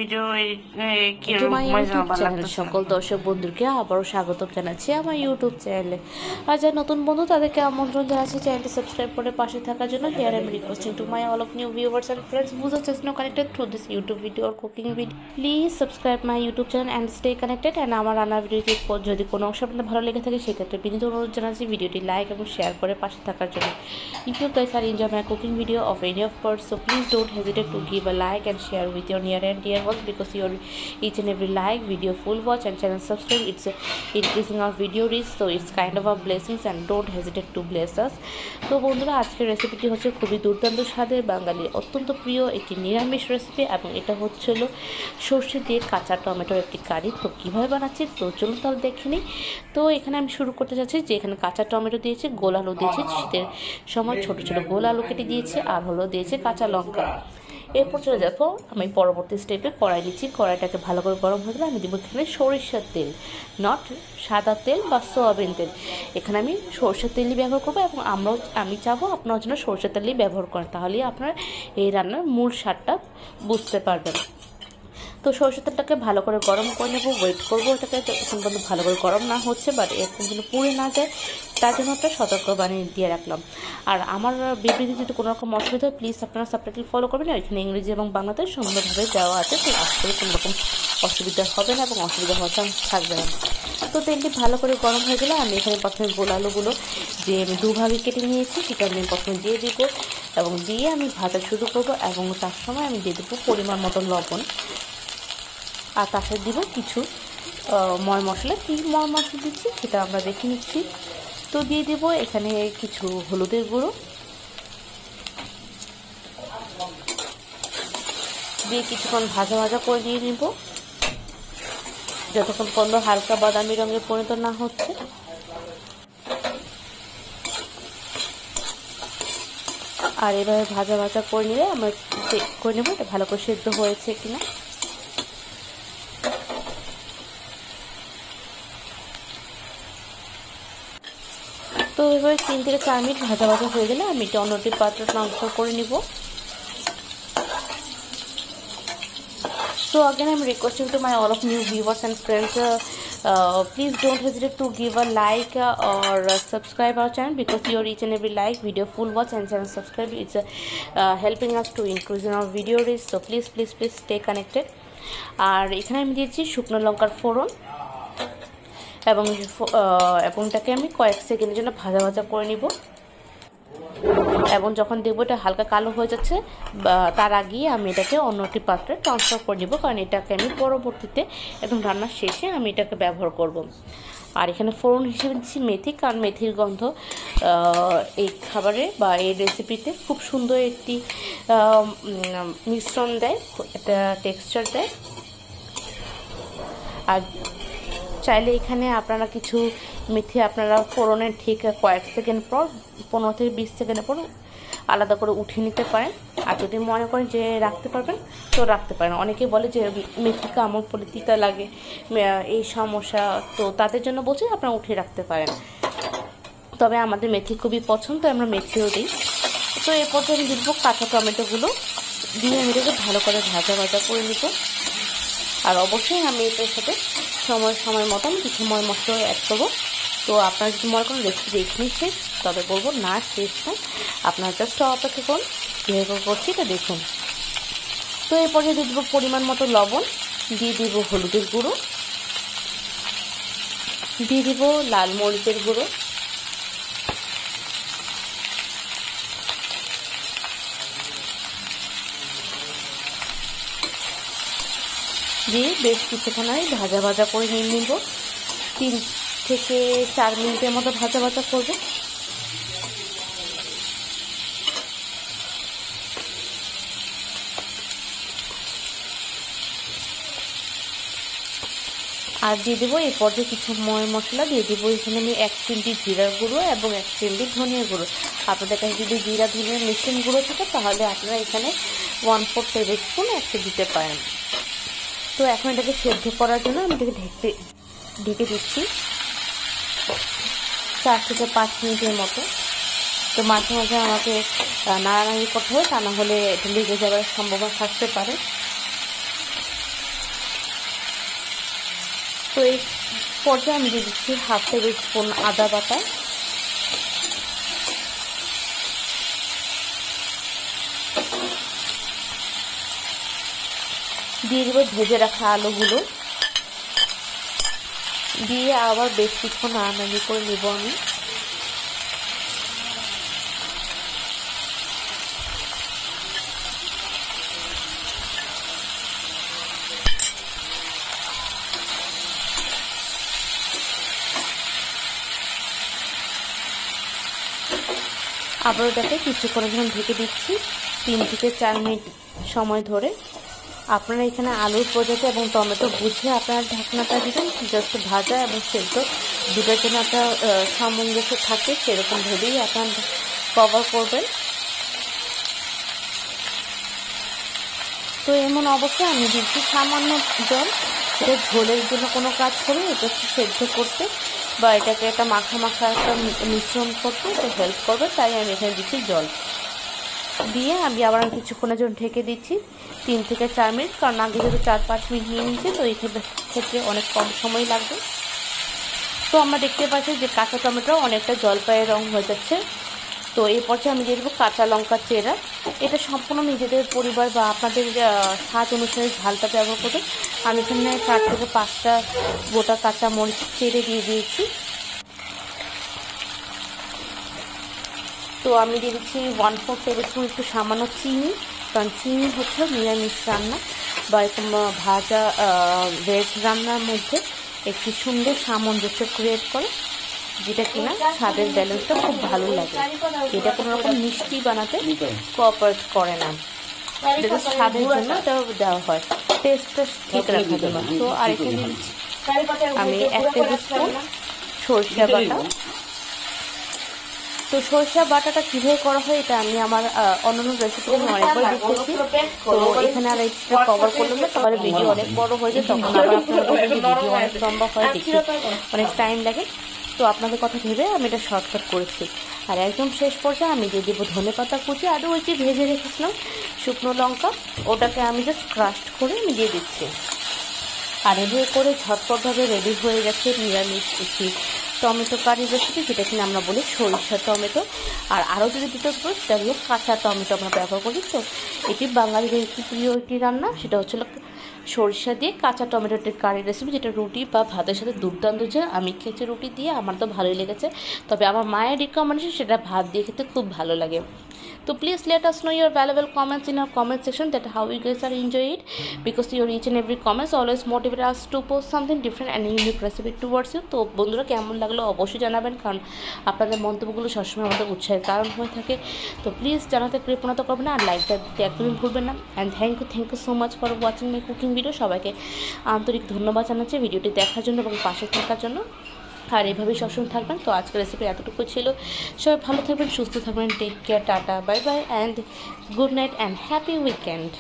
Video সকল দর্শক বন্ধুকে আবারও স্বাগতম জানাচ্ছি আমার ইউটিউব চ্যানেলে। আর যারা নতুন বন্ধু তাদেরকে আমন্ত্রণ জানাচ্ছি চ্যানেলটি সাবস্ক্রাইব করে পাশে থাকার জন্য। Here I am requesting to my all of new viewers and friends who are just now connected through this YouTube video or cooking video. Please subscribe my YouTube channel and stay connected. And আমার রান্নার ভিডিওটি যদি কোনো অংশ আপনাদের ভালো লেগে থাকে সেক্ষেত্রে বিনীত অনুরোধ জানাচ্ছি ভিডিওটি লাইক এবং শেয়ার করে পাশে থাকার জন্য। If you guys are enjoy my cooking video of any of parts, so please don't hesitate to give a like and share with your near and dear ones, because your each and every like, video full watch and channel subscribe, it's increasing our video reach, so it's kind of a blessings and don't hesitate to bless us. তো বন্ধুরা, আজকের রেসিপিটি হচ্ছে খুবই দুর্দান্ত স্বাদের বাঙালির অত্যন্ত প্রিয় একটি নিরামিষ রেসিপি, এবং এটা হচ্ছিল সর্ষে দিয়ে কাঁচা টমেটোর একটি কারি। তো কীভাবে বানাচ্ছি তো চলুন তাহলে দেখে নিই। তো এখানে আমি শুরু করতে যাচ্ছি যে এখানে কাঁচা টমেটো দিয়েছি, গোল আলু দিয়েছি, শীতের সময় ছোটো ছোটো গোল আলু কেটে দিয়েছি, আর হলো দিয়েছে কাঁচা লঙ্কা। এরপর চলে দেখো আমি পরবর্তী স্টেপে কড়াই দিচ্ছি। কড়াইটাকে ভালো করে গরম হয়ে গেলে আমি দেবো এখানে সরিষার তেল, নট সাদা তেল বা সয়াবিন তেল। এখানে আমি সরষের তেলই ব্যবহার করবো, এবং আমি চাবো আপনার জন্য সরষের তেলই ব্যবহার করেন, তাহলেই আপনার এই রান্নার মূল স্বাদটা বুঝতে পারবেন। তো সরষের তেলটাকে ভালো করে গরম করে নেবো, ওয়েট করবো এটাকে যতক্ষণ পর্যন্ত ভালো করে গরম না হচ্ছে, বাট এরকম যেন পুড়ে না যায় তার জন্য একটা সতর্ক বানিয়ে দিয়ে রাখলাম। আর আমার বিবৃতি যদি কোনো রকম অসুবিধা হয় প্লিজ আপনারা সাবটাইটেল ফলো করবেন, এখানে ইংরেজি এবং বাংলাতে সুন্দরভাবে দেওয়া আছে, তো আশা করি কোনো রকম অসুবিধা হবে না এবং অসুবিধা হওয়ার চান্স থাকবে না। তো তেলটি ভালো করে গরম হয়ে গেলে আমি এখানে প্রথমে গোল আলুগুলো যে আমি দুভাগে কেটে নিয়েছি সেটা আমি প্রথমে দিয়ে দিব, এবং দিয়ে আমি ভাজা শুরু করবো, এবং তার সময় আমি দিয়ে দেবো পরিমাণ মতো লবণ, আর তার সাথে দিব কিছু ময় মশলা। কী ময় মশলা দিচ্ছি সেটা আমরা দেখে নিচ্ছি। তো দিয়ে দেব এখানে কিছু হলুদের গুঁড়ো, দিয়ে কিছুক্ষণ ভাজা ভাজা করে নিয়ে নিব যতক্ষণ পর্যন্ত হালকা বাদামি রঙে পরিণত না হচ্ছে। আর এভাবে ভাজা ভাজা করে নিলে আমরা চেক করে নেব এটা ভালো করে সেদ্ধ হয়েছে কিনা। তো এভাবে 3 থেকে 4 মিনিট ভাজা ভাজা হয়ে গেলে আমি এটা অন্যটি পাত্রে ট্রান্সফার করে নিব। So again I'm requesting to my all of new viewers and friends, please don't hesitate to give a like or subscribe our channel, because your each and every like, video full watch and channel subscribe, it's helping us to increase in our video reach, so please stay connected. আর এখানে আমি দিয়েছি শুকনো লঙ্কার ফোড়ন, এবং এটাকে আমি কয়েক সেকেন্ডের জন্য ভাজা ভাজা করে নিব, এবং যখন দেখবো এটা হালকা কালো হয়ে যাচ্ছে তার আগেই আমি এটাকে অন্য একটি পাত্রে ট্রান্সফার করে নিব, কারণ এটাকে আমি পরবর্তীতে একদম রান্নার শেষে আমি এটাকে ব্যবহার করব। আর এখানে ফোড়ন হিসেবে দিচ্ছি মেথি, কারণ মেথির গন্ধ এই খাবারে বা এই রেসিপিতে খুব সুন্দর একটি মিশ্রণ দেয়, একটা টেক্সচার দেয়। আর চাইলে এখানে আপনারা কিছু মেথি আপনারা ফোড়নের ঠিক কয়েক সেকেন্ড পর 15 থেকে 20 সেকেন্ডের পর আলাদা করে উঠিয়ে নিতে পারেন, আর যদি মনে করেন যে রাখতে পারবেন তো রাখতে পারেন। অনেকে বলে যে মেথি কামড় পড়লে তিতা লাগে, এই সমস্যা, তো তাদের জন্য বলছি আপনারা উঠিয়ে রাখতে পারেন। তবে আমাদের মেথি খুবই পছন্দ, আমরা মেথিও দিই। তো এরপর আমি দিব কাঁচা টমেটোগুলো দিয়ে আমি এটাকে ভালো করে ভাজা ভাজা করে নিব। আর অবশ্যই আমি এটার সাথে সময় মতন কিছু ময় মশলা অ্যাড করবো। তো আপনারা যদি মনে করেন রেসিপি এখানেই শেষ, তবে বলবো না, শেষ না, আপনারা জাস্ট অপেক্ষা করুন, কীভাবে করছি এটা দেখুন। তো এরপরে দিয়ে দেবো পরিমাণ মতো লবণ, দিয়ে দিব হলুদের গুঁড়ো, দিয়ে দিব লাল মরিচের গুঁড়ো, দিয়ে বেশ কিছুক্ষণ ভাজা ভাজা করে নিয়ে নিব। 3 থেকে 4 মিনিটের মতো ভাজা ভাজা করব। আর দিয়ে দেবো এই পর্যায়ে কিছু ময় মশলা দিয়ে দেবো। এখানে আমি 1 চিমটি জিরার গুঁড়ো এবং 1 চিমটি ধনিয়া গুঁড়ো। আপনাদের কাছে যদি জিরা ধনিয়া মিশ্রণ গুঁড়ো থাকে তাহলে আপনারা এখানে 1/4 টেবিল স্পুন একটু দিতে পারেন। তো এখন এটাকে সেদ্ধ করার জন্য আমি এটাকে ঢেকে দিচ্ছি 4 থেকে 5 মিনিটের মতো। তো মাঝে মাঝে আমাকে নাড়ানাড়ি করতে হবে, তা না হলে এটা লেগে যাওয়ার সম্ভাবনা থাকতে পারে। তো এই পর্যায়ে আমি দিয়ে দিচ্ছি হাফ টেবিল স্পুন আদা বাটা, দিয়ে দেবো ভেজে রাখা আলুগুলো, দিয়ে আবার বেশ কিছুক্ষণ নাড়ানাড়ি করে নেব আমি। আবার এটাকে কিছুক্ষণের জন্য ঢেকে দিচ্ছি 3 থেকে 4 মিনিট সময় ধরে। আপনারা এখানে আলুর প্রজাতি এবং টমেটো বুঝে আপনারা ঢাকনাটা দিবেন, জাস্ট ভাজা এবং সেদ্ধ দুটোর জন্য আপনার সামঞ্জস্য থাকে সেরকম ভেবেই আপনার কভার করবেন। তো এমন অবস্থায় আমি দিচ্ছি সামান্য জল, এটা ঝোলের জন্য কোনো কাজ করবে, এটা সেদ্ধ করতে বা এটাকে একটা মাখা মাখা একটা মিশ্রণ করতে এটা হেল্প করবে, তাই আমি এখানে দিচ্ছি জল দিয়ে। আমি আবার কিছুক্ষণের জন্য ঢেকে দিচ্ছি 3 থেকে 4 মিনিট, কারণ আগে যেহেতু 4-5 মিনিট নিয়ে নিচ্ছি, তো এই ক্ষেত্রে অনেক কম সময় লাগবে। তো আমরা দেখতে পাচ্ছি যে কাঁচা টমেটো অনেকটা জলপাইয়ের রং হয়ে যাচ্ছে। তো এই পর্যায়ে আমি দিয়ে দেবো কাঁচা লঙ্কা চেরা, এটা সম্পূর্ণ নিজেদের পরিবার বা আপনাদের স্বাদ অনুসারে ঝালটা ব্যবহার করবেন। আমি এখানে 4 থেকে 5টা গোটা কাঁচা মরিচ চেড়ে দিয়ে দিয়েছি। তো আমি দিয়ে দিচ্ছি 1/4 টেবিল স্পুন একটু সামান্য চিনি, কারণ চিনি হচ্ছে নিরামিষ রান্না বা এরকম ভাজা ভেজ রান্নার মধ্যে একটি সুন্দর সামঞ্জস্য ক্রিয়েট করে, যেটা কিনা স্বাদের ব্যালেন্সটা খুব ভালো লাগে। এটা কোনো রকম মিষ্টি বানাতে কোঅপারেট করে না, এটা স্বাদের জন্য এটা দেওয়া হয়, টেস্টটা ঠিক রাখার জন্য। তো আর এখানে দিচ্ছি আমি 1 টেবিল স্পুন সরষে বাটা। তো সরষে বাটাটা কীভাবে করা হয় এটা আমি আমার অন্যান্য রেসিপি আমি অনেকবার দেখেছি, তো এখানে আর এটা কভার করলাম না, তাহলে ভিডিও অনেক বড় হয়ে যায়, তখন আবার আপনারা বলবেন যে ভিডিও অনেক লম্বা হয়, দেখতে অনেক টাইম লাগে। তো আপনাদের কথা ভেবে আমি এটা শর্টকাট করেছি। আর একদম শেষ পর্যায়ে আমি দিয়ে দেবো ধনেপাতা কুচি, আর ওই যে ভেজে রেখেছিলাম শুকনো লঙ্কা, ওটাকে আমি জাস্ট ক্রাস্ট করে আমি দিয়ে দিচ্ছি। আর এভাবে করে ঝটপটভাবে রেডি হয়ে গেছে নিরামিষ একটি টমেটো কারি রেসিপি, যেটা কিনা আমরা বলি সরিষা টমেটো। আর আরও যদি ডিটেলস বলি সেটা হলো কাঁচা টমেটো আমরা ব্যবহার করি। তো এটি বাঙালির একটি প্রিয় একটি রান্না, সেটা হচ্ছিল সরিষা দিয়ে কাঁচা টমেটোটির কারি রেসিপি, যেটা রুটি বা ভাতের সাথে দুর্দান্ত ছিল। আমি খেয়েছি রুটি দিয়ে, আমার তো ভালোই লেগেছে, তবে আমার মায়ের রিকমেন্ডেশন সেটা ভাত দিয়ে খেতে খুব ভালো লাগে। So please let us know your valuable comments in our comment section, that how you guys are enjoy it, because your each and every comments always motivate us to post something different and unique recipe towards you. তো বন্ধুরা কেমন লাগলো অবশ্যই জানাবেন, কারণ আপনাদের মন্তব্যগুলো সবসময় আমাদের উৎসাহের কারণ হয়ে থাকে। তো প্লিজ জানাতে কৃপণতা করবেন না, আর লাইকটা দিতে একদমই ভুলবেন না। And thank you so much for watching my cooking video. সবাইকে আন্তরিক ধন্যবাদ জানাচ্ছি ভিডিওটি দেখার জন্য এবং পাশে থাকার জন্য, আর এভাবেই সবসময় থাকবেন। তো আজকের রেসিপি এতটুকু ছিল, সবাই ভালো থাকবেন, সুস্থ থাকবেন, take care, tata, bye bye, and good night and happy weekend.